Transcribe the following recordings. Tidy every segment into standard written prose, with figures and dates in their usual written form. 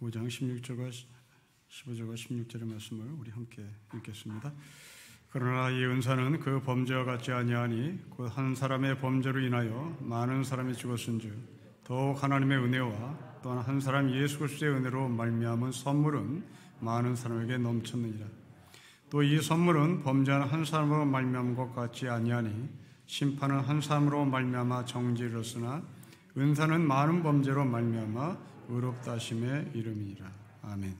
5장 16절과 15절과 16절의 말씀을 우리 함께 읽겠습니다. 그러나 이 은사는 그 범죄와 같지 아니하니 곧 한 사람의 범죄로 인하여 많은 사람이 죽었은즉 더욱 하나님의 은혜와 또한 한 사람 예수 그리스도의 은혜로 말미암은 선물은 많은 사람에게 넘쳤느니라. 또 이 선물은 범죄한 한 사람으로 말미암은 것 같지 아니하니 심판은 한 사람으로 말미암아 정죄를 얻으나 은사는 많은 범죄로 말미암아 의롭다 하심에 이름이니라. 아멘.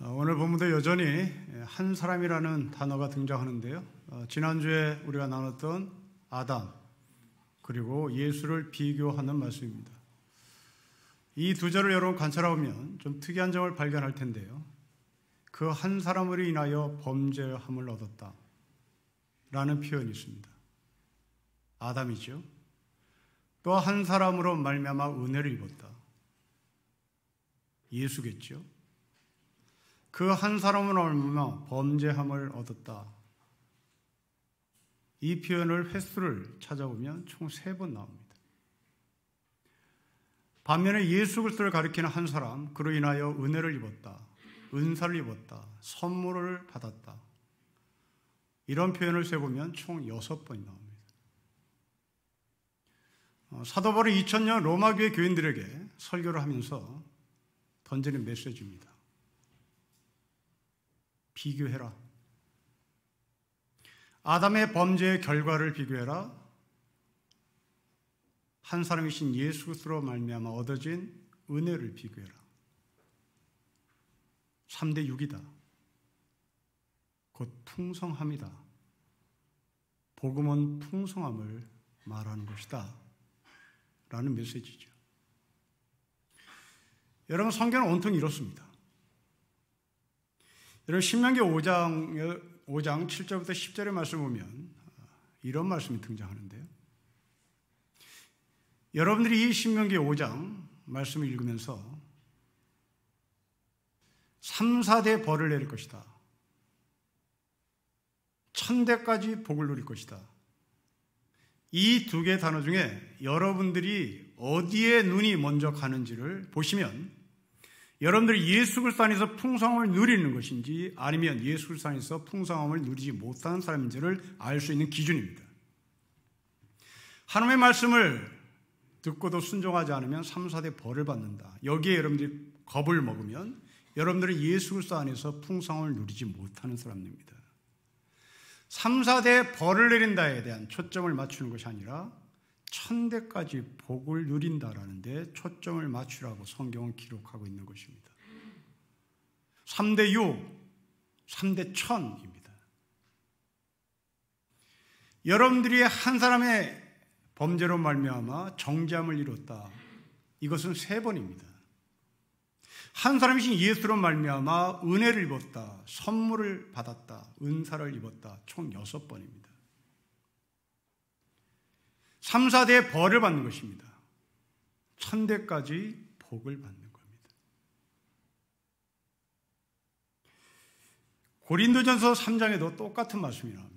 오늘 본문도 여전히 한 사람이라는 단어가 등장하는데요. 지난주에 우리가 나눴던 아담 그리고 예수를 비교하는 말씀입니다. 이 두 절을 여러분 관찰해보면 좀 특이한 점을 발견할 텐데요. 그 한 사람으로 인하여 범죄함을 얻었다 라는 표현이 있습니다. 아담이죠. 또 한 사람으로 말미암아 은혜를 입었다. 예수겠죠. 그 한 사람으로 말미암아 범죄함을 얻었다. 이 표현을 횟수를 찾아보면 총 3번 나옵니다. 반면에 예수 그리스도를 가리키는 한 사람, 그로 인하여 은혜를 입었다, 은사를 입었다, 선물을 받았다. 이런 표현을 세보면 총 6번이 나옵니다. 사도 바울이 2000년 로마 교회 교인들에게 설교를 하면서 던지는 메시지입니다. 비교해라. 아담의 범죄의 결과를 비교해라. 한 사람이신 예수 그리스도로 말미암아 얻어진 은혜를 비교해라. 3대 6이다. 곧 풍성함이다. 복음은 풍성함을 말하는 것이다. 라는 메시지죠. 여러분, 성경은 온통 이렇습니다. 여러분, 신명기 5장 7절부터 10절의 말씀을 보면 이런 말씀이 등장하는데요. 여러분들이 이 신명기 5장 말씀을 읽으면서 3, 4대 벌을 내릴 것이다. 1000대까지 복을 누릴 것이다. 이 두 개의 단어 중에 여러분들이 어디에 눈이 먼저 가는지를 보시면 여러분들이 예수 그리스도 안에서 풍성함을 누리는 것인지 아니면 예수 그리스도 안에서 풍성함을 누리지 못하는 사람인지를 알 수 있는 기준입니다. 하나님의 말씀을 듣고도 순종하지 않으면 3, 4대 벌을 받는다. 여기에 여러분들이 겁을 먹으면 여러분들은 예수 그리스도 안에서 풍성함을 누리지 못하는 사람입니다. 3, 4대 벌을 내린다에 대한 초점을 맞추는 것이 아니라 1000대까지 복을 누린다라는 데 초점을 맞추라고 성경은 기록하고 있는 것입니다. 3대 6, 3대 1000입니다. 여러분들이 한 사람의 범죄로 말미암아 정죄함을 이뤘다. 이것은 3번입니다. 한 사람이신 예수로 말미암아 은혜를 입었다, 선물을 받았다, 은사를 입었다. 총 6번입니다. 3, 4대의 벌을 받는 것입니다. 1000대까지 복을 받는 겁니다. 고린도전서 3장에도 똑같은 말씀이 나옵니다.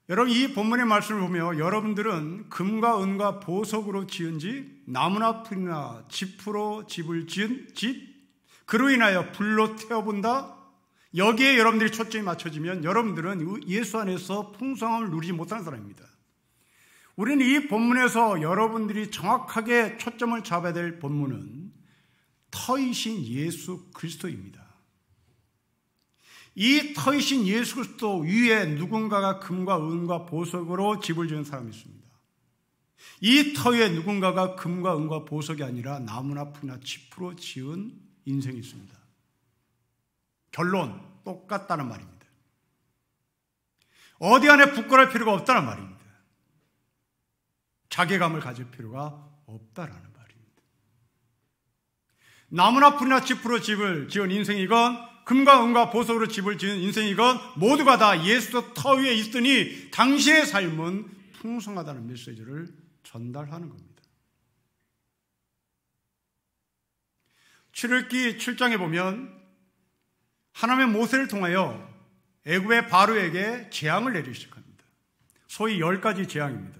여러분, 이 본문의 말씀을 보며 여러분들은 금과 은과 보석으로 지은 집, 나무나 풀이나 짚으로 집을 지은 집, 그로 인하여 불로 태워본다. 여기에 여러분들이 초점이 맞춰지면 여러분들은 예수 안에서 풍성함을 누리지 못하는 사람입니다. 우리는 이 본문에서 여러분들이 정확하게 초점을 잡아야 될 본문은 터이신 예수 그리스도입니다. 이 터이신 예수 그리스도 위에 누군가가 금과 은과 보석으로 집을 지은 사람이 있습니다. 이 터 위에 누군가가 금과 은과 보석이 아니라 나무나 풀이나 짚으로 지은 인생이 있습니다. 결론, 똑같다는 말입니다. 어디 안에 부끄러울 필요가 없다는 말입니다. 자괴감을 가질 필요가 없다라는 말입니다. 나무나 풀이나 짚으로 집을 지은 인생이건 금과 은과 보석으로 집을 지은 인생이건 모두가 다 예수 터 위에 있으니 당시의 삶은 풍성하다는 메시지를 전달하는 겁니다. 출애굽기 7장에 보면 하나님의 모세를 통하여 애굽의 바로에게 재앙을 내리기 시작합니다. 소위 10가지 재앙입니다.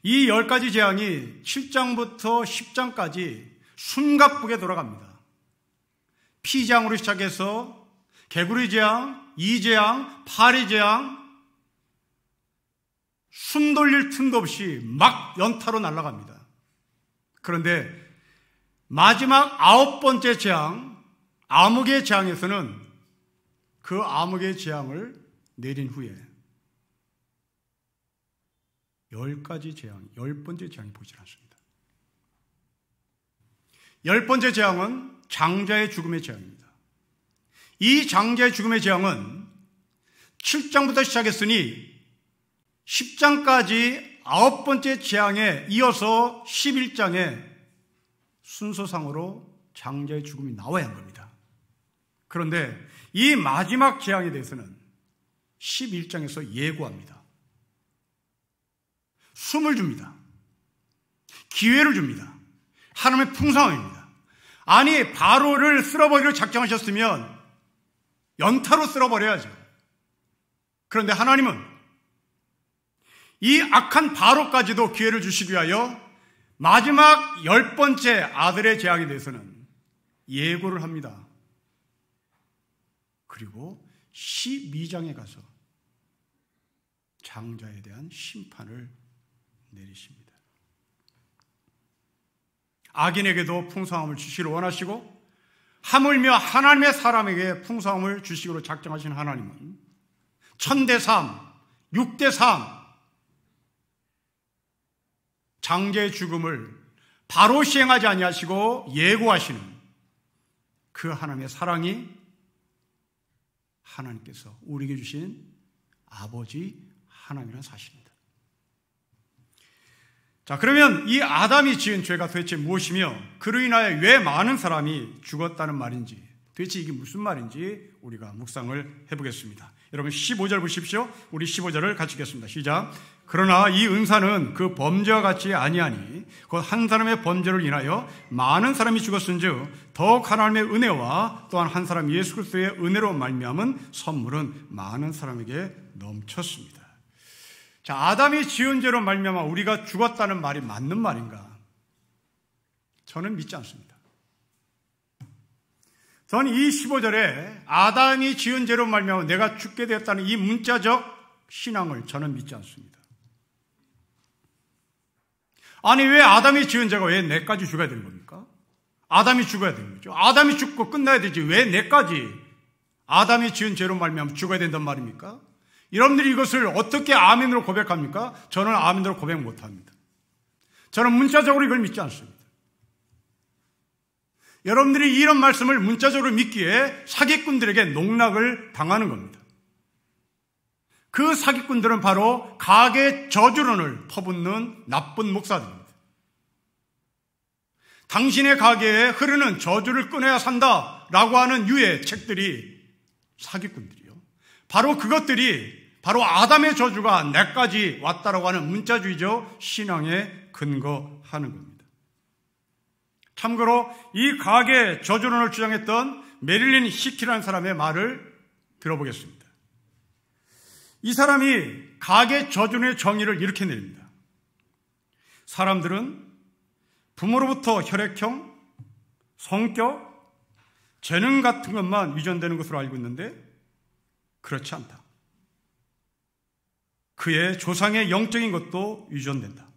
이 10가지 재앙이 7장부터 10장까지 숨가쁘게 돌아갑니다. 피재앙으로 시작해서 개구리 재앙, 이재앙, 파리 재앙, 숨 돌릴 틈도 없이 막 연타로 날아갑니다. 그런데 마지막 9번째 재앙, 암흑의 재앙에서는 그 암흑의 재앙을 내린 후에 10가지 재앙, 10번째 재앙이 보이질 않습니다. 10번째 재앙은 장자의 죽음의 재앙입니다. 이 장자의 죽음의 재앙은 7장부터 시작했으니 10장까지 9번째 재앙에 이어서 11장에 순서상으로 장자의 죽음이 나와야 한 겁니다. 그런데 이 마지막 재앙에 대해서는 11장에서 예고합니다. 숨을 줍니다. 기회를 줍니다. 하나님의 풍성함입니다. 아니, 바로를 쓸어버리기로 작정하셨으면 연타로 쓸어버려야죠. 그런데 하나님은 이 악한 바로까지도 기회를 주시기 위하여 마지막 10번째 아들의 재앙에 대해서는 예고를 합니다. 그리고 12장에 가서 장자에 대한 심판을 내리십니다. 악인에게도 풍성함을 주시기를 원하시고 하물며 하나님의 사람에게 풍성함을 주시기로 작정하신 하나님은 천대삼, 육대삼 장자의 죽음을 바로 시행하지 아니하시고 예고하시는 그 하나님의 사랑이 하나님께서 우리에게 주신 아버지 하나님이라는 사실입니다. 자, 그러면 이 아담이 지은 죄가 도대체 무엇이며 그로 인하여 왜 많은 사람이 죽었다는 말인지, 도대체 이게 무슨 말인지 우리가 묵상을 해보겠습니다. 여러분 15절 보십시오. 우리 15절을 같이 읽겠습니다. 시작. 그러나 이 은사는 그 범죄와 같이 아니하니 곧 한 사람의 범죄를 인하여 많은 사람이 죽었은즉 더욱 하나님의 은혜와 또한 한 사람 예수 그리스도의 은혜로 말미암은 선물은 많은 사람에게 넘쳤습니다. 자, 아담이 지은 죄로 말미암아 우리가 죽었다는 말이 맞는 말인가? 저는 믿지 않습니다. 저는 이 15절에 아담이 지은 죄로 말미암아 내가 죽게 되었다는 이 문자적 신앙을 저는 믿지 않습니다. 아니, 왜 아담이 지은 죄가 왜 내까지 죽어야 되는 겁니까? 아담이 죽어야 되는 거죠. 아담이 죽고 끝나야 되지 왜 내까지 아담이 지은 죄로 말미암아 죽어야 된단 말입니까? 여러분들이 이것을 어떻게 아멘으로 고백합니까? 저는 아멘으로 고백 못합니다. 저는 문자적으로 이걸 믿지 않습니다. 여러분들이 이런 말씀을 문자적으로 믿기에 사기꾼들에게 농락을 당하는 겁니다. 그 사기꾼들은 바로 가계 저주론을 퍼붓는 나쁜 목사들입니다. 당신의 가게에 흐르는 저주를 끊어야 산다라고 하는 유의 책들이 사기꾼들이요. 바로 그것들이 바로 아담의 저주가 내까지 왔다라고 하는 문자주의적 신앙에 근거하는 겁니다. 참고로 이 가계 저주론을 주장했던 메릴린 히키라는 사람의 말을 들어보겠습니다. 이 사람이 가계 저주론의 정의를 이렇게 내립니다. 사람들은 부모로부터 혈액형, 성격, 재능 같은 것만 유전되는 것으로 알고 있는데 그렇지 않다. 그의 조상의 영적인 것도 유전된다.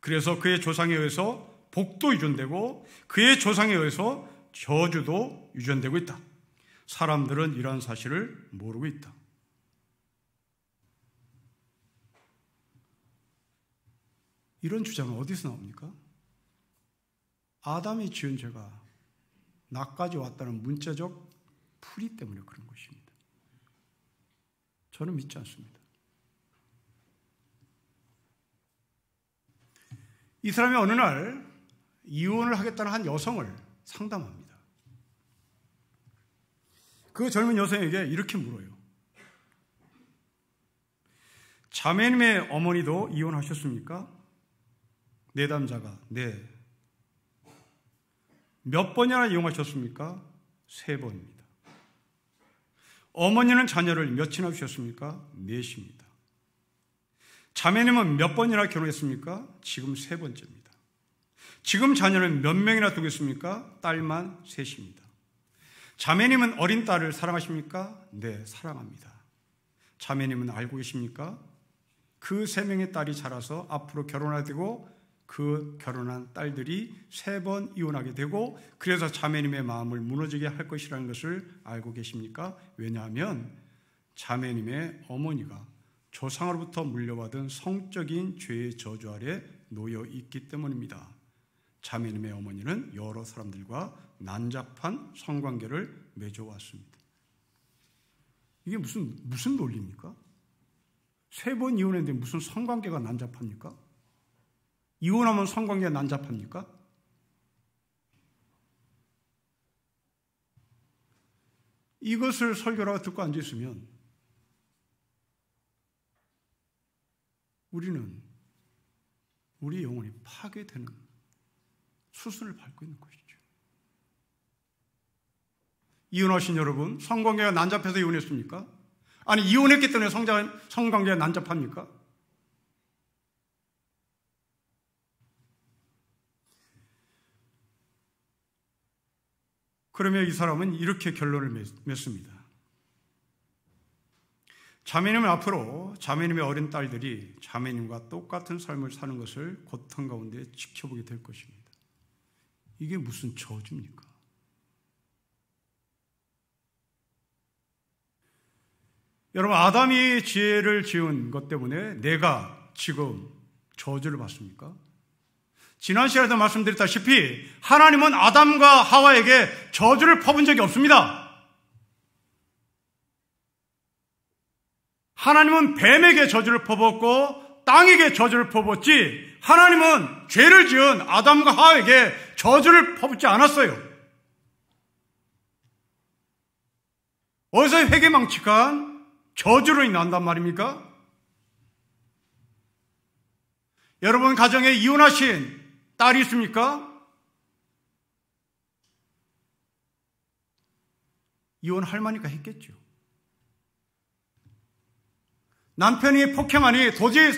그래서 그의 조상에 의해서 복도 유전되고 그의 조상에 의해서 저주도 유전되고 있다. 사람들은 이러한 사실을 모르고 있다. 이런 주장은 어디서 나옵니까? 아담이 지은 죄가 나까지 왔다는 문자적 풀이 때문에 그런 것입니다. 저는 믿지 않습니다. 이 사람이 어느 날 이혼을 하겠다는 한 여성을 상담합니다. 그 젊은 여성에게 이렇게 물어요. 자매님의 어머니도 이혼하셨습니까? 내담자가 네. 몇 번이나 이혼하셨습니까? 3번입니다. 어머니는 자녀를 몇이나 주셨습니까? 4입니다. 자매님은 몇 번이나 결혼했습니까? 지금 3번째입니다. 지금 자녀는 몇 명이나 두고 있습니까? 딸만 3입니다. 자매님은 어린 딸을 사랑하십니까? 네, 사랑합니다. 자매님은 알고 계십니까? 그 3명의 딸이 자라서 앞으로 결혼하게 되고 그 결혼한 딸들이 3번 이혼하게 되고 그래서 자매님의 마음을 무너지게 할 것이라는 것을 알고 계십니까? 왜냐하면 자매님의 어머니가 조상으로부터 물려받은 성적인 죄의 저주 아래 놓여 있기 때문입니다. 자매님의 어머니는 여러 사람들과 난잡한 성관계를 맺어왔습니다. 이게 무슨 논리입니까? 3번 이혼했는데 무슨 성관계가 난잡합니까? 이혼하면 성관계가 난잡합니까? 이것을 설교라고 듣고 앉아있으면 우리는 우리 영혼이 파괴되는 수순을 밟고 있는 것이죠. 이혼하신 여러분, 성관계가 난잡해서 이혼했습니까? 아니, 이혼했기 때문에 성관계가 난잡합니까? 그러면 이 사람은 이렇게 결론을 맺습니다. 자매님은 앞으로 자매님의 어린 딸들이 자매님과 똑같은 삶을 사는 것을 고통 가운데 지켜보게 될 것입니다. 이게 무슨 저주입니까? 여러분, 아담이 죄를 지은 것 때문에 내가 지금 저주를 받습니까? 지난 시간에도 말씀드렸다시피 하나님은 아담과 하와에게 저주를 퍼본 적이 없습니다. 하나님은 뱀에게 저주를 퍼붓고 땅에게 저주를 퍼붓지 하나님은 죄를 지은 아담과 하와에게 저주를 퍼붓지 않았어요. 어디서 회개망측한 저주로 인한단 말입니까? 여러분 가정에 이혼하신 딸이 있습니까? 이혼할 만이니까 했겠죠. 남편이 폭행하니 도저히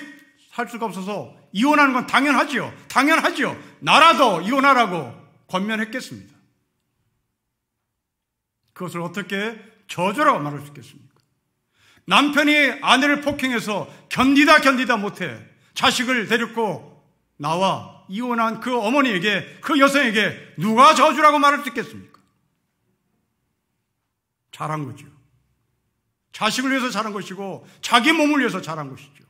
살 수가 없어서 이혼하는 건 당연하지요. 당연하지요. 나라도 이혼하라고 권면했겠습니다. 그것을 어떻게 저주라고 말할 수 있겠습니까? 남편이 아내를 폭행해서 견디다 못해 자식을 데리고 나와 이혼한 그 어머니에게, 그 여성에게 누가 저주라고 말할 수 있겠습니까? 잘한 거죠. 자식을 위해서 잘한 것이고 자기 몸을 위해서 잘한 것이죠.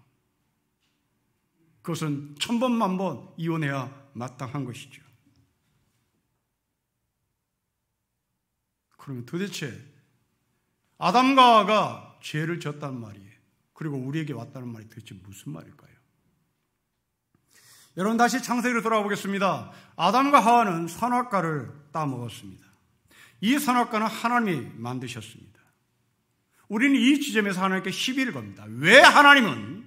그것은 1000번 만번 이혼해야 마땅한 것이죠. 그러면 도대체 아담과 하와가 죄를 졌단 말이에요. 그리고 우리에게 왔다는 말이 도대체 무슨 말일까요? 여러분 다시 창세기로 돌아보겠습니다. 아담과 하와는 선악과를 따먹었습니다. 이 선악과는 하나님이 만드셨습니다. 우리는 이 지점에서 하나님께 시비를 겁니다. 왜 하나님은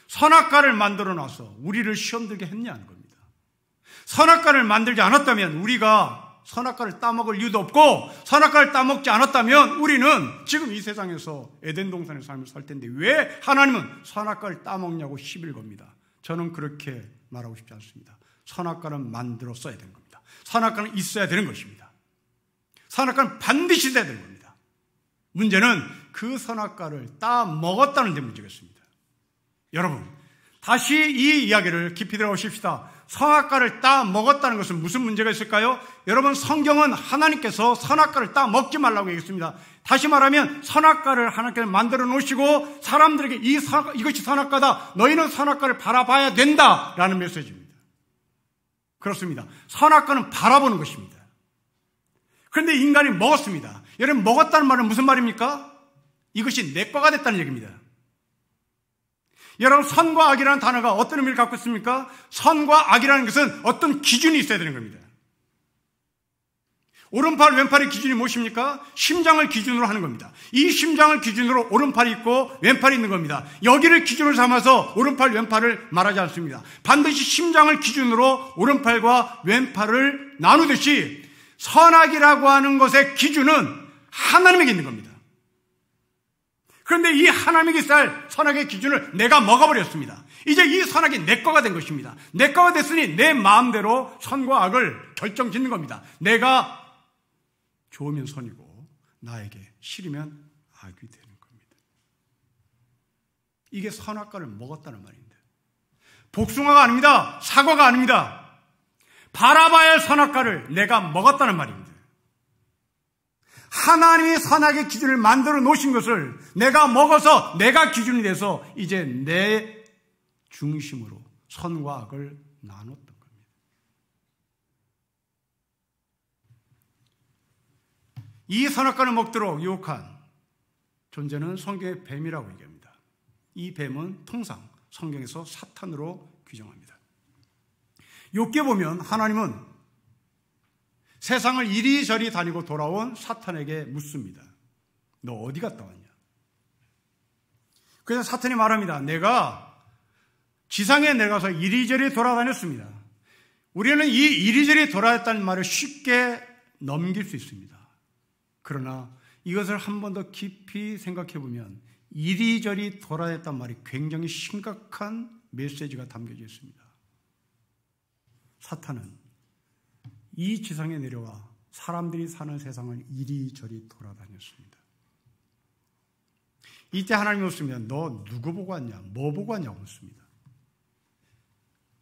선악과를 만들어 놔서 우리를 시험 들게 했냐는 겁니다. 선악과를 만들지 않았다면 우리가 선악과를 따먹을 이유도 없고 선악과를 따먹지 않았다면 우리는 지금 이 세상에서 에덴 동산의 삶을 살 텐데 왜 하나님은 선악과를 따먹냐고 시비를 겁니다. 저는 그렇게 말하고 싶지 않습니다. 선악과는 만들어 써야 되는 겁니다. 선악과는 있어야 되는 것입니다. 선악과는 반드시 있어야 되는 겁니다. 문제는 그 선악과를 따먹었다는 데 문제겠습니다. 여러분, 다시 이 이야기를 깊이 들어보십시다. 선악과를 따먹었다는 것은 무슨 문제가 있을까요? 여러분, 성경은 하나님께서 선악과를 따먹지 말라고 얘기했습니다. 다시 말하면 선악과를 하나님께서 만들어 놓으시고 사람들에게 이것이 선악과다, 너희는 선악과를 바라봐야 된다라는 메시지입니다. 그렇습니다. 선악과는 바라보는 것입니다. 그런데 인간이 먹었습니다. 여러분, 먹었다는 말은 무슨 말입니까? 이것이 내 거가 됐다는 얘기입니다. 여러분, 선과 악이라는 단어가 어떤 의미를 갖고 있습니까? 선과 악이라는 것은 어떤 기준이 있어야 되는 겁니다. 오른팔, 왼팔의 기준이 무엇입니까? 심장을 기준으로 하는 겁니다. 이 심장을 기준으로 오른팔이 있고 왼팔이 있는 겁니다. 여기를 기준으로 삼아서 오른팔, 왼팔을 말하지 않습니다. 반드시 심장을 기준으로 오른팔과 왼팔을 나누듯이 선악이라고 하는 것의 기준은 하나님에게 있는 겁니다. 그런데 이 하나님에게 쌀 선악의 기준을 내가 먹어버렸습니다. 이제 이 선악이 내 거가 된 것입니다. 내 거가 됐으니 내 마음대로 선과 악을 결정짓는 겁니다. 내가 좋으면 선이고 나에게 싫으면 악이 되는 겁니다. 이게 선악과를 먹었다는 말입니다. 복숭아가 아닙니다. 사과가 아닙니다. 바라봐야 할 선악과를 내가 먹었다는 말입니다. 하나님이 선악의 기준을 만들어 놓으신 것을 내가 먹어서 내가 기준이 돼서 이제 내 중심으로 선과 악을 나눴던 겁니다. 이 선악과를 먹도록 유혹한 존재는 성경의 뱀이라고 얘기합니다. 이 뱀은 통상 성경에서 사탄으로 규정합니다. 욥기에 보면 하나님은 세상을 이리저리 다니고 돌아온 사탄에게 묻습니다. 너 어디 갔다 왔냐? 그래서 사탄이 말합니다. 내가 지상에 내려가서 이리저리 돌아다녔습니다. 우리는 이 이리저리 돌아다녔다는 말을 쉽게 넘길 수 있습니다. 그러나 이것을 한 번 더 깊이 생각해 보면 이리저리 돌아다녔다는 말이 굉장히 심각한 메시지가 담겨져 있습니다. 사탄은 이 지상에 내려와 사람들이 사는 세상을 이리저리 돌아다녔습니다. 이때 하나님이 묻습니다. 너 누구 보고 왔냐? 뭐 보고 왔냐고 묻습니다.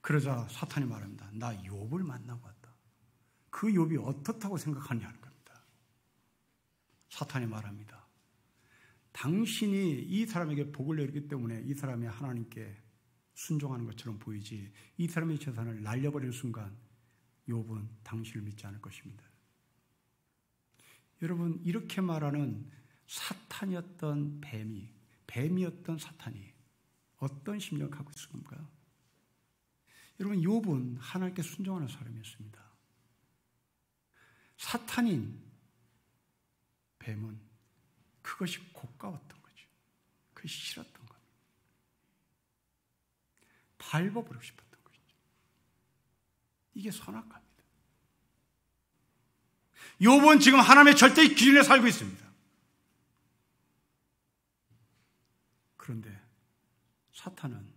그러자 사탄이 말합니다. 나 욥을 만나고 왔다. 그 욥이 어떻다고 생각하냐는 겁니다. 사탄이 말합니다. 당신이 이 사람에게 복을 내리기 때문에 이 사람이 하나님께 순종하는 것처럼 보이지 이 사람의 재산을 날려버리는 순간 욥은 당신을 믿지 않을 것입니다. 여러분, 이렇게 말하는 사탄이었던 뱀이었던 사탄이 어떤 심령을 갖고 있습니까? 여러분, 욥은 하나님께 순종하는 사람이었습니다. 사탄인 뱀은 그것이 고가웠던 거죠. 그것이 싫었던 겁니다. 밟아버리고 싶었던 것이죠. 이게 선악과입니다. 욥은 지금 하나님의 절대 기준에 살고 있습니다. 그런데 사탄은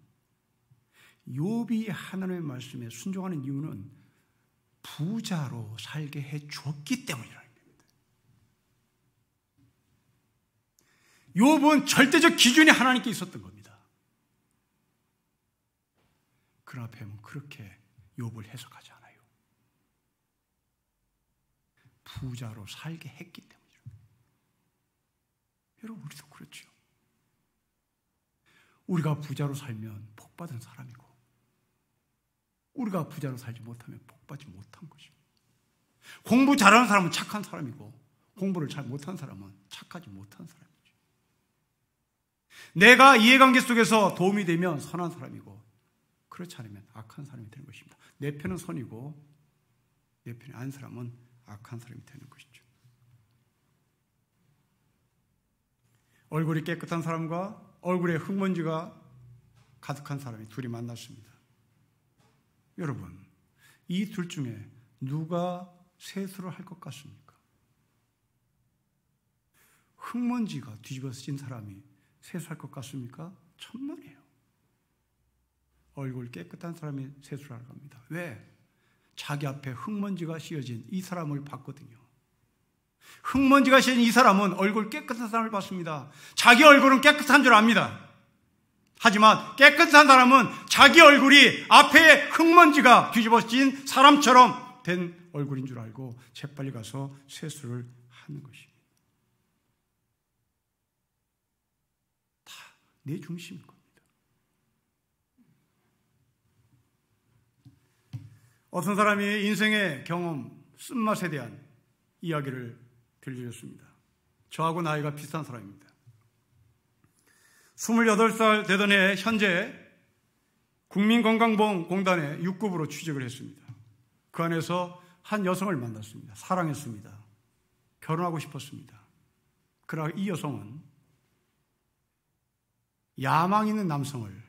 욥이 하나님의 말씀에 순종하는 이유는 부자로 살게 해 주었기 때문이라는 겁니다. 욥은 절대적 기준이 하나님께 있었던 겁니다. 그러나 뱀은 그렇게 욥을 해석하지 않아요. 부자로 살게 했기 때문이죠. 여러분, 우리도 그렇죠. 우리가 부자로 살면 복받은 사람이고 우리가 부자로 살지 못하면 복받지 못한 것입니다. 공부 잘하는 사람은 착한 사람이고 공부를 잘 못한 사람은 착하지 못한 사람이죠. 내가 이해관계 속에서 도움이 되면 선한 사람이고 그렇지 않으면 악한 사람이 되는 것입니다. 내 편은 선이고 내 편이 아닌 사람은 악한 사람이 되는 것이죠. 얼굴이 깨끗한 사람과 얼굴에 흙먼지가 가득한 사람이 둘이 만났습니다. 여러분, 이 둘 중에 누가 세수를 할 것 같습니까? 흙먼지가 뒤집어진 사람이 세수할 것 같습니까? 천만에요. 얼굴 깨끗한 사람이 세수를 하러 갑니다. 왜? 자기 앞에 흙먼지가 씌어진 이 사람을 봤거든요. 흙먼지가 씌어진 이 사람은 얼굴 깨끗한 사람을 봤습니다. 자기 얼굴은 깨끗한 줄 압니다. 하지만 깨끗한 사람은 자기 얼굴이 앞에 흙먼지가 뒤집어진 사람처럼 된 얼굴인 줄 알고 재빨리 가서 세수를 하는 것입니다. 다 내 중심인 겁니다. 어떤 사람이 인생의 경험, 쓴맛에 대한 이야기를 들려줬습니다. 저하고 나이가 비슷한 사람입니다. 28살 되던 해에 현재 국민건강보험공단에 6급으로 취직을 했습니다. 그 안에서 한 여성을 만났습니다. 사랑했습니다. 결혼하고 싶었습니다. 그러나 이 여성은 야망 있는 남성을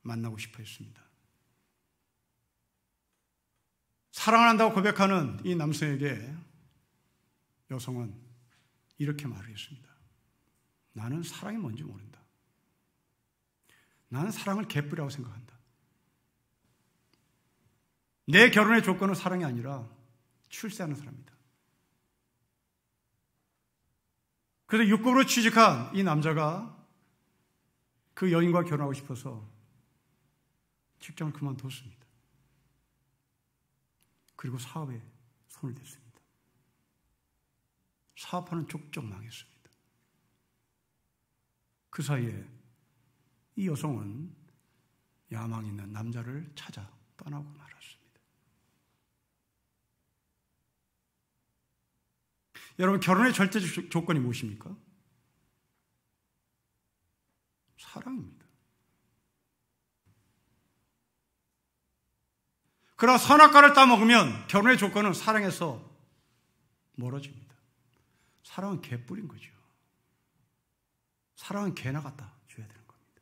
만나고 싶어 했습니다. 사랑을 한다고 고백하는 이 남성에게 여성은 이렇게 말을 했습니다. 나는 사랑이 뭔지 모른다. 나는 사랑을 개뿔이라고 생각한다. 내 결혼의 조건은 사랑이 아니라 출세하는 사람이다. 그래서 육급으로 취직한 이 남자가 그 여인과 결혼하고 싶어서 직장을 그만뒀습니다. 그리고 사업에 손을 댔습니다. 사업하는 족족 망했습니다. 그 사이에 이 여성은 야망 있는 남자를 찾아 떠나고 말았습니다. 여러분, 결혼의 절대적 조건이 무엇입니까? 사랑입니다. 그러나 선악과를 따먹으면 결혼의 조건은 사랑에서 멀어집니다. 사랑은 개뿔인 거죠. 사랑은 개나 갖다 줘야 되는 겁니다.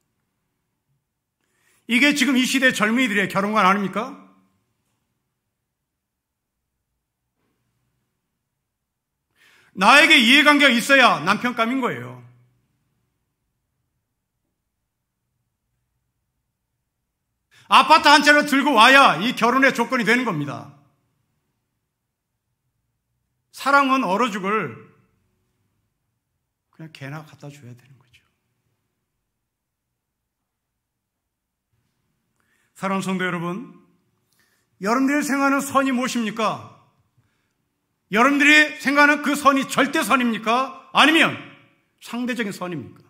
이게 지금 이 시대 젊은이들의 결혼관 아닙니까? 나에게 이해관계가 있어야 남편감인 거예요. 아파트 한 채를 들고 와야 이 결혼의 조건이 되는 겁니다. 사랑은 얼어 죽을 그냥 개나 갖다 줘야 되는 거죠. 사랑하는 성도 여러분, 여러분들이 생각하는 선이 무엇입니까? 여러분들이 생각하는 그 선이 절대 선입니까? 아니면 상대적인 선입니까?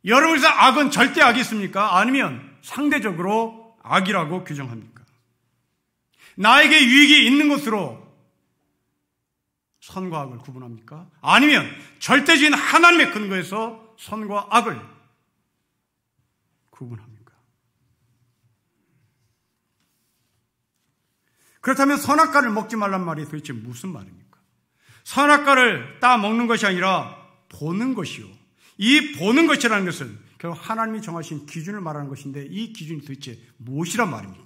여러분에서 악은 절대 악이 있습니까? 아니면 상대적으로 악이라고 규정합니까? 나에게 유익이 있는 것으로 선과 악을 구분합니까? 아니면 절대적인 하나님의 근거에서 선과 악을 구분합니까? 그렇다면 선악과를 먹지 말란 말이 도대체 무슨 말입니까? 선악과를 따 먹는 것이 아니라 보는 것이요. 이 보는 것이라는 것은 결국 하나님이 정하신 기준을 말하는 것인데 이 기준이 도대체 무엇이란 말입니까?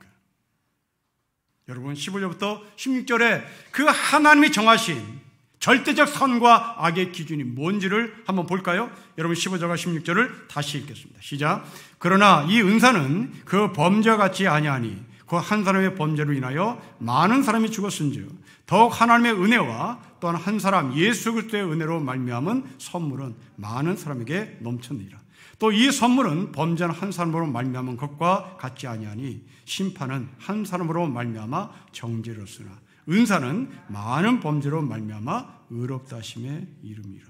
여러분 15절부터 16절에 그 하나님이 정하신 절대적 선과 악의 기준이 뭔지를 한번 볼까요? 여러분 15절과 16절을 다시 읽겠습니다. 시작. 그러나 이 은사는 그 범죄와 같지 아니하니 그 한 사람의 범죄로 인하여 많은 사람이 죽었은즉 더욱 하나님의 은혜와 또한 한 사람 예수 그리스도의 은혜로 말미암은 선물은 많은 사람에게 넘쳤느니라. 또 이 선물은 범죄한 한 사람으로 말미암은 것과 같지 아니하니 심판은 한 사람으로 말미암아 정죄로쓰나 은사는 많은 범죄로 말미암아 의롭다 하심에 이름이라.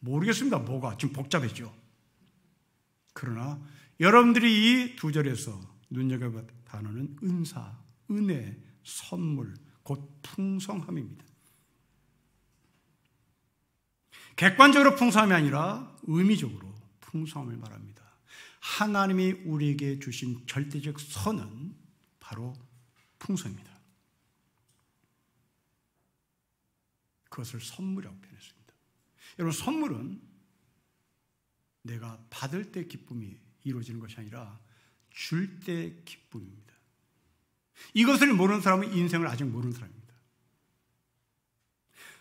모르겠습니다. 뭐가 지금 복잡했죠. 그러나 여러분들이 이 두 절에서 눈여겨볼 단어는 은사, 은혜, 선물, 곧 풍성함입니다. 객관적으로 풍성함이 아니라 의미적으로 풍성함을 말합니다. 하나님이 우리에게 주신 절대적 선은 바로 풍성입니다. 그것을 선물이라고 표현했습니다. 여러분, 선물은 내가 받을 때 기쁨이 이루어지는 것이 아니라 줄 때 기쁨입니다. 이것을 모르는 사람은 인생을 아직 모르는 사람입니다.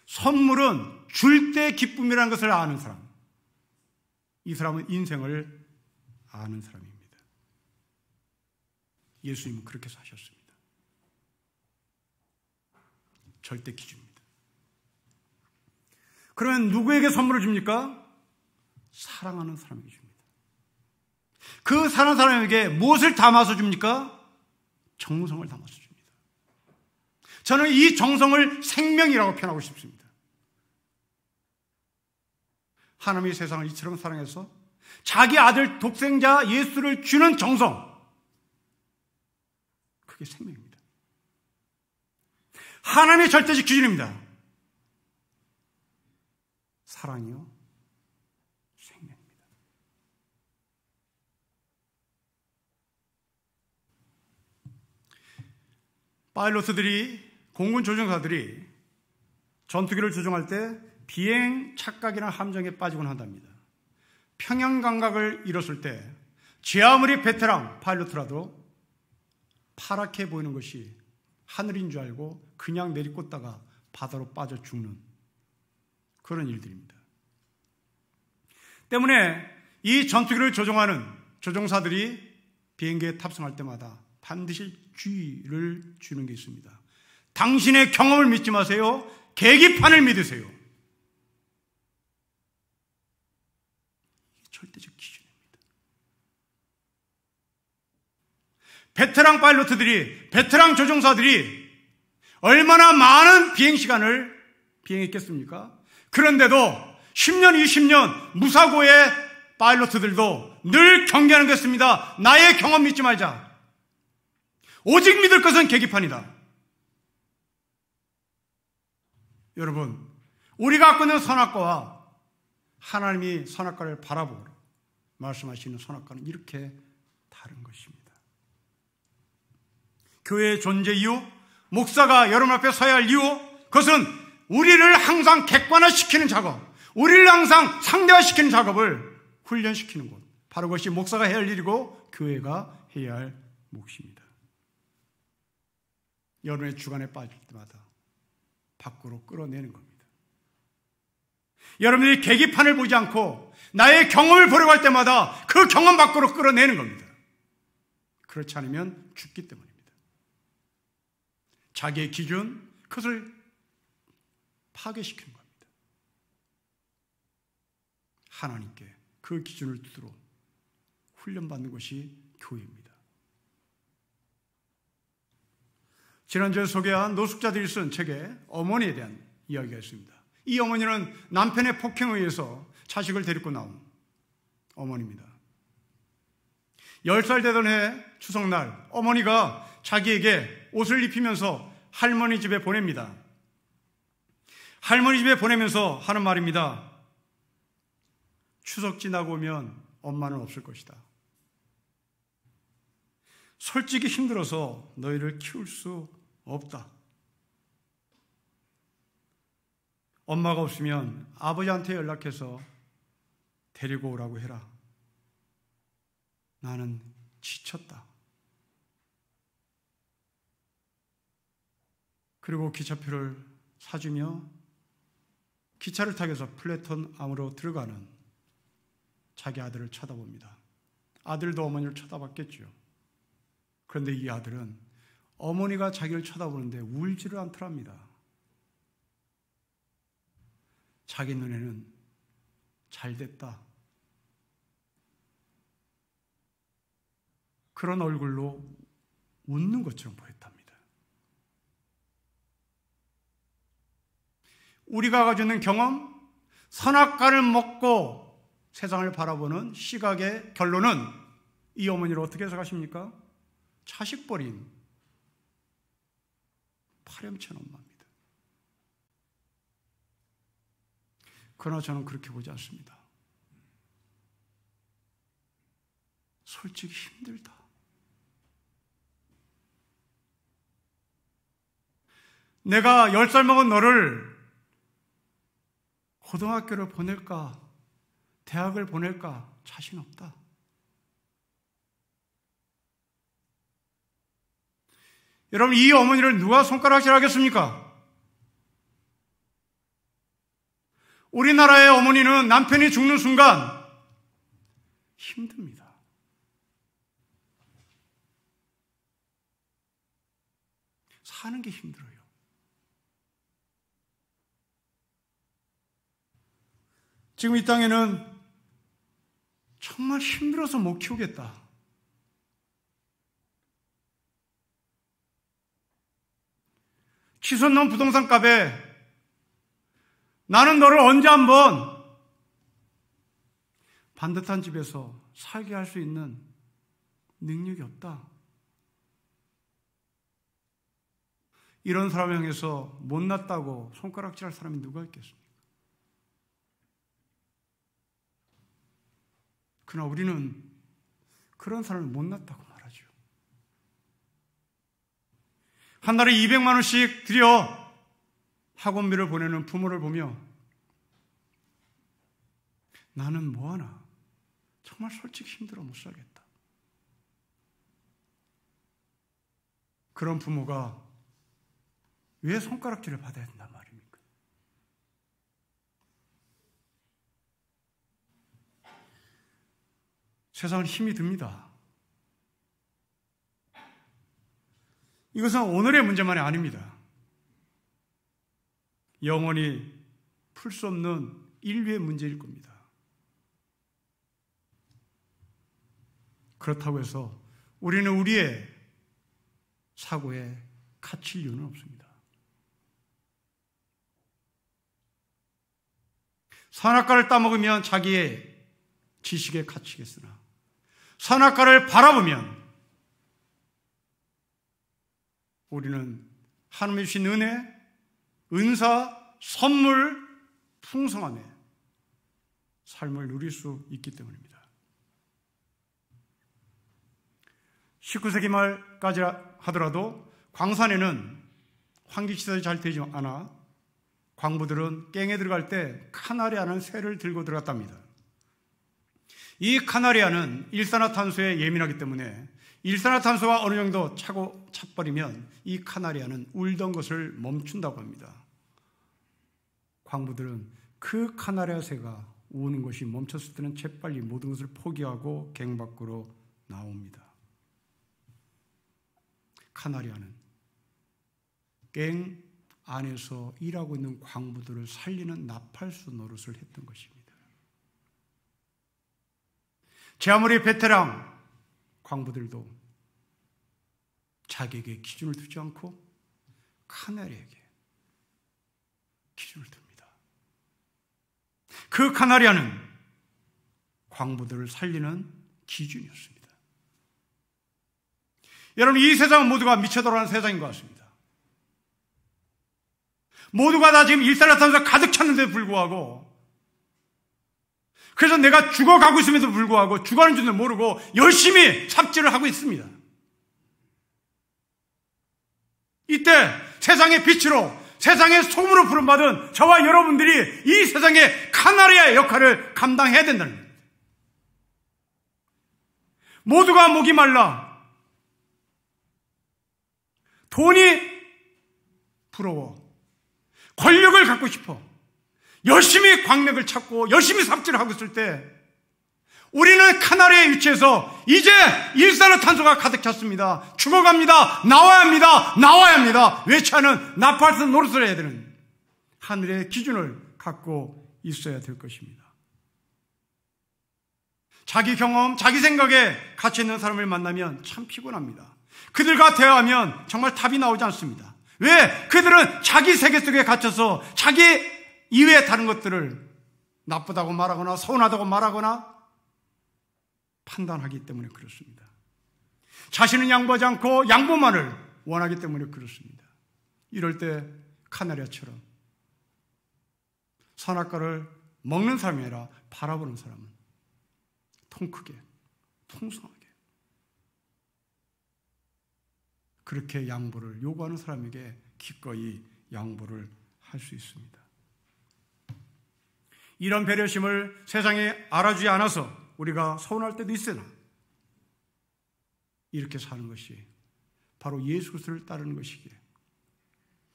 선물은 줄 때 기쁨이라는 것을 아는 사람. 이 사람은 인생을 아는 사람입니다. 예수님은 그렇게 사셨습니다. 절대 기준입니다. 그러면 누구에게 선물을 줍니까? 사랑하는 사람에게 줍니다. 그 사랑하는 사람에게 무엇을 담아서 줍니까? 정성을 담아서 줍니다. 저는 이 정성을 생명이라고 표현하고 싶습니다. 하나님이 세상을 이처럼 사랑해서 자기 아들 독생자 예수를 주는 정성, 그게 생명입니다. 하나님의 절대적 기준입니다. 사랑이요, 생명입니다. 파일럿들이, 공군 조종사들이 전투기를 조종할 때 비행 착각이나 함정에 빠지곤 한답니다. 평형 감각을 잃었을 때 제 아무리 베테랑 파일럿이라도 파랗게 보이는 것이 하늘인 줄 알고 그냥 내리꽂다가 바다로 빠져 죽는 그런 일들입니다. 때문에 이 전투기를 조종하는 조종사들이 비행기에 탑승할 때마다 반드시 주의를 주는 게 있습니다. 당신의 경험을 믿지 마세요. 계기판을 믿으세요. 이게 절대적 기준입니다. 베테랑 파일럿들이, 베테랑 조종사들이 얼마나 많은 비행 시간을 비행했겠습니까? 그런데도 10년, 20년 무사고의 파일럿들도 늘 경계하는 것입니다. 나의 경험 믿지 말자. 오직 믿을 것은 계기판이다. 여러분, 우리가 갖고 있는 선악과와 하나님이 선악과를 바라보고 말씀하시는 선악과는 이렇게 다른 것입니다. 교회의 존재 이유, 목사가 여러분 앞에 서야 할 이유, 그것은 우리를 항상 객관화시키는 작업, 우리를 항상 상대화시키는 작업을 훈련시키는 것, 바로 그것이 목사가 해야 할 일이고 교회가 해야 할 몫입니다. 여러분의 주관에 빠질 때마다 밖으로 끌어내는 겁니다. 여러분들이 계기판을 보지 않고 나의 경험을 보려고 할 때마다 그 경험 밖으로 끌어내는 겁니다. 그렇지 않으면 죽기 때문입니다. 자기의 기준, 그것을 파괴시키는 겁니다. 하나님께 그 기준을 두도록 훈련받는 것이 교회입니다. 지난주에 소개한 노숙자들이 쓴 책에 어머니에 대한 이야기가 있습니다. 이 어머니는 남편의 폭행에 의해서 자식을 데리고 나온 어머니입니다. 10살 되던 해 추석날 어머니가 자기에게 옷을 입히면서 할머니 집에 보냅니다. 할머니 집에 보내면서 하는 말입니다. 추석 지나고 오면 엄마는 없을 것이다. 솔직히 힘들어서 너희를 키울 수 없다. 엄마가 없으면 아버지한테 연락해서 데리고 오라고 해라. 나는 지쳤다. 그리고 기차표를 사주며 기차를 타기 위해서 플랫폼 안으로 들어가는 자기 아들을 쳐다봅니다. 아들도 어머니를 쳐다봤겠죠. 그런데 이 아들은 어머니가 자기를 쳐다보는데 울지를 않더랍니다. 자기 눈에는 잘 됐다. 그런 얼굴로 웃는 것처럼 보였답니다. 우리가 가지고 있는 경험, 선악과를 먹고 세상을 바라보는 시각의 결론은 이 어머니를 어떻게 해석하십니까? 자식 버린 파렴치한 엄마입니다. 그러나 저는 그렇게 보지 않습니다. 솔직히 힘들다. 내가 10살 먹은 너를 고등학교를 보낼까, 대학을 보낼까 자신 없다. 여러분, 이 어머니를 누가 손가락질하겠습니까? 우리나라의 어머니는 남편이 죽는 순간 힘듭니다. 사는 게 힘들어요. 지금 이 땅에는 정말 힘들어서 못 키우겠다. 치솟는 부동산 값에 나는 너를 언제 한번 반듯한 집에서 살게 할 수 있는 능력이 없다. 이런 사람을 향해서 못났다고 손가락질할 사람이 누가 있겠습니까? 그러나 우리는 그런 사람을 못났다고 말하죠. 한 달에 200만 원씩 들여 학원비를 보내는 부모를 보며 나는 뭐하나 정말 솔직히 힘들어 못 살겠다. 그런 부모가 왜 손가락질을 받아야 된단 말입니까? 세상은 힘이 듭니다. 이것은 오늘의 문제만이 아닙니다. 영원히 풀 수 없는 인류의 문제일 겁니다. 그렇다고 해서 우리는 우리의 사고에 갇힐 이유는 없습니다. 선악과를 따먹으면 자기의 지식에 갇히겠으나 선악과를 바라보면 우리는 하나님의 주신 은혜, 은사, 선물, 풍성함에 삶을 누릴 수 있기 때문입니다. 19세기 말까지 하더라도 광산에는 환기시설이 잘 되지 않아 광부들은 깽에 들어갈 때 카나리아는 새를 들고 들어갔답니다. 이 카나리아는 일산화탄소에 예민하기 때문에 일산화탄소가 어느 정도 차버리면 이 카나리아는 울던 것을 멈춘다고 합니다. 광부들은 그 카나리아 새가 우는 것이 멈췄을 때는 재빨리 모든 것을 포기하고 갱 밖으로 나옵니다. 카나리아는 갱 안에서 일하고 있는 광부들을 살리는 나팔수 노릇을 했던 것입니다. 제 아무리 베테랑 광부들도 자기에게 기준을 두지 않고 카나리아에게 기준을 둡니다. 그 카나리아는 광부들을 살리는 기준이었습니다. 여러분, 이 세상은 모두가 미쳐 돌아가는 세상인 것 같습니다. 모두가 다 지금 일산화탄소가 가득 찼는데도 불구하고, 그래서 내가 죽어가고 있음에도 불구하고 죽어가는 줄도 모르고 열심히 삽질을 하고 있습니다. 이때 세상의 빛으로, 세상의 소금으로 부름받은 저와 여러분들이 이 세상의 카나리아의 역할을 감당해야 된다는 겁니다. 모두가 목이 말라 돈이 부러워 권력을 갖고 싶어 열심히 광맥을 찾고 열심히 삽질을 하고 있을 때 우리는 카나리아의 위치에서 이제 일산화탄소가 가득 찼습니다. 죽어갑니다. 나와야 합니다. 나와야 합니다. 외치하는 나팔수 노릇을 해야 되는 하늘의 기준을 갖고 있어야 될 것입니다. 자기 경험, 자기 생각에 갇혀있는 사람을 만나면 참 피곤합니다. 그들과 대화하면 정말 답이 나오지 않습니다. 왜? 그들은 자기 세계 속에 갇혀서 자기 이외의 다른 것들을 나쁘다고 말하거나 서운하다고 말하거나 판단하기 때문에 그렇습니다. 자신은 양보하지 않고 양보만을 원하기 때문에 그렇습니다. 이럴 때 카나리아처럼 선악과를 먹는 사람이 아니라 바라보는 사람은 통 크게, 풍성하게 그렇게 양보를 요구하는 사람에게 기꺼이 양보를 할 수 있습니다. 이런 배려심을 세상에 알아주지 않아서 우리가 서운할 때도 있으나 이렇게 사는 것이 바로 예수 그리스도를 따르는 것이기에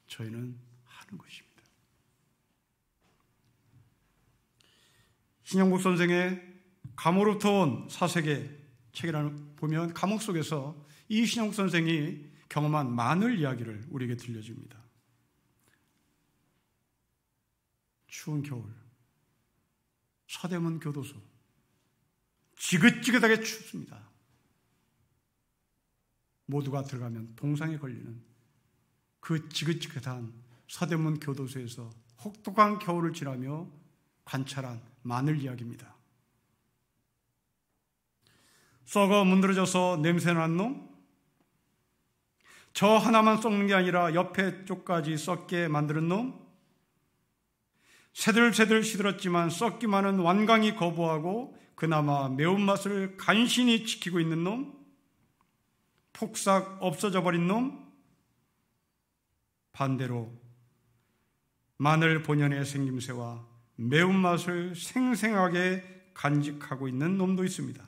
저희는 하는 것입니다. 신영복 선생의 감옥으로부터 온 사색의 책이라는 보면 감옥 속에서 이 신영복 선생이 경험한 마늘 이야기를 우리에게 들려줍니다. 추운 겨울 서대문 교도소 지긋지긋하게 춥습니다. 모두가 들어가면 동상에 걸리는 그 지긋지긋한 서대문 교도소에서 혹독한 겨울을 지나며 관찰한 마늘 이야기입니다. 썩어 문드러져서 냄새나는 놈? 저 하나만 썩는 게 아니라 옆에 쪽까지 썩게 만드는 놈? 새들새들 시들었지만 썩기만은 완강히 거부하고 그나마 매운맛을 간신히 지키고 있는 놈? 폭삭 없어져 버린 놈? 반대로 마늘 본연의 생김새와 매운맛을 생생하게 간직하고 있는 놈도 있습니다.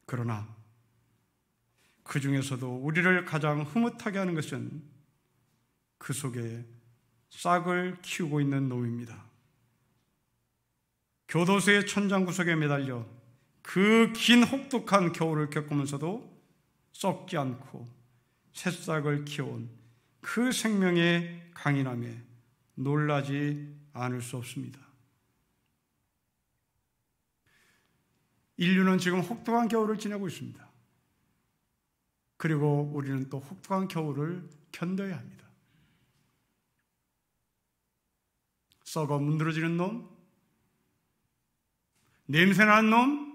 그러나 그 중에서도 우리를 가장 흐뭇하게 하는 것은 그 속에 싹을 키우고 있는 놈입니다. 교도소의 천장 구석에 매달려 그 긴 혹독한 겨울을 겪으면서도 썩지 않고 새싹을 키워온 그 생명의 강인함에 놀라지 않을 수 없습니다. 인류는 지금 혹독한 겨울을 지내고 있습니다. 그리고 우리는 또 혹독한 겨울을 견뎌야 합니다. 썩어 문드러지는 놈, 냄새나는 놈,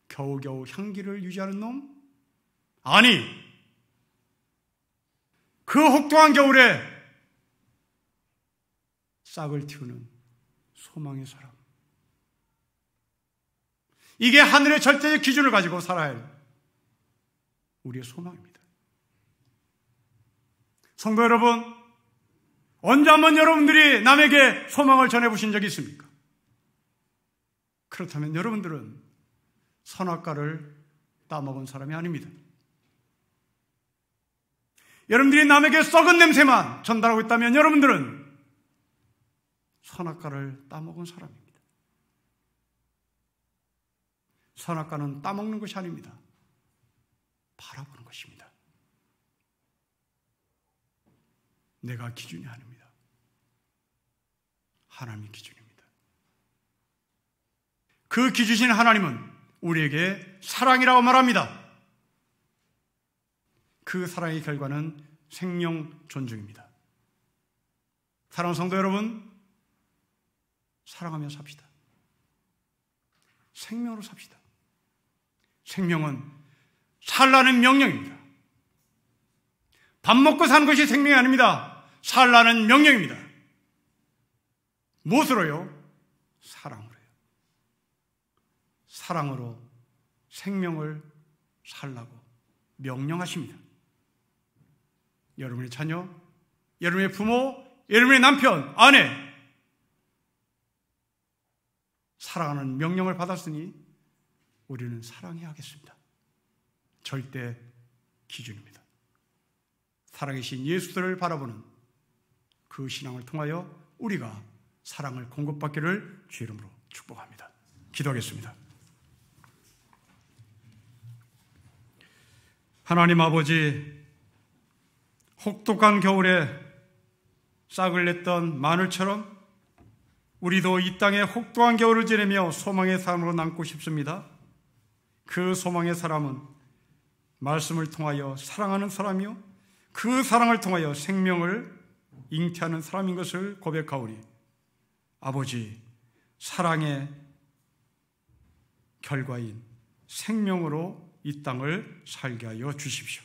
겨우겨우 향기를 유지하는 놈? 아니, 그 혹독한 겨울에 싹을 틔우는 소망의 사람. 이게 하늘의 절대적 기준을 가지고 살아야 할 우리의 소망입니다. 성도 여러분, 언제 한번 여러분들이 남에게 소망을 전해보신 적이 있습니까? 그렇다면 여러분들은 선악과를 따먹은 사람이 아닙니다. 여러분들이 남에게 썩은 냄새만 전달하고 있다면 여러분들은 선악과를 따먹은 사람입니다. 선악과는 따먹는 것이 아닙니다. 바라보는 것입니다. 내가 기준이 아닙니다. 하나님이 기준입니다. 그 기준이신 하나님은 우리에게 사랑이라고 말합니다. 그 사랑의 결과는 생명 존중입니다. 사랑하는 성도 여러분, 사랑하며 삽시다. 생명으로 삽시다. 생명은 살라는 명령입니다. 밥 먹고 사는 것이 생명이 아닙니다. 살라는 명령입니다. 무엇으로요? 사랑으로요. 사랑으로 생명을 살라고 명령하십니다. 여러분의 자녀, 여러분의 부모, 여러분의 남편, 아내, 사랑하는 명령을 받았으니 우리는 사랑해야 하겠습니다. 절대 기준입니다. 살아계신 예수를 바라보는 그 신앙을 통하여 우리가 사랑을 공급받기를 주 이름으로 축복합니다. 기도하겠습니다. 하나님 아버지, 혹독한 겨울에 싹을 냈던 마늘처럼 우리도 이 땅에 혹독한 겨울을 지내며 소망의 사람으로 남고 싶습니다. 그 소망의 사람은 말씀을 통하여 사랑하는 사람이요, 그 사랑을 통하여 생명을 잉태하는 사람인 것을 고백하오니 아버지, 사랑의 결과인 생명으로 이 땅을 살게 하여 주십시오.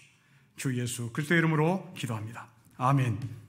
주 예수 그리스도의 이름으로 기도합니다. 아멘.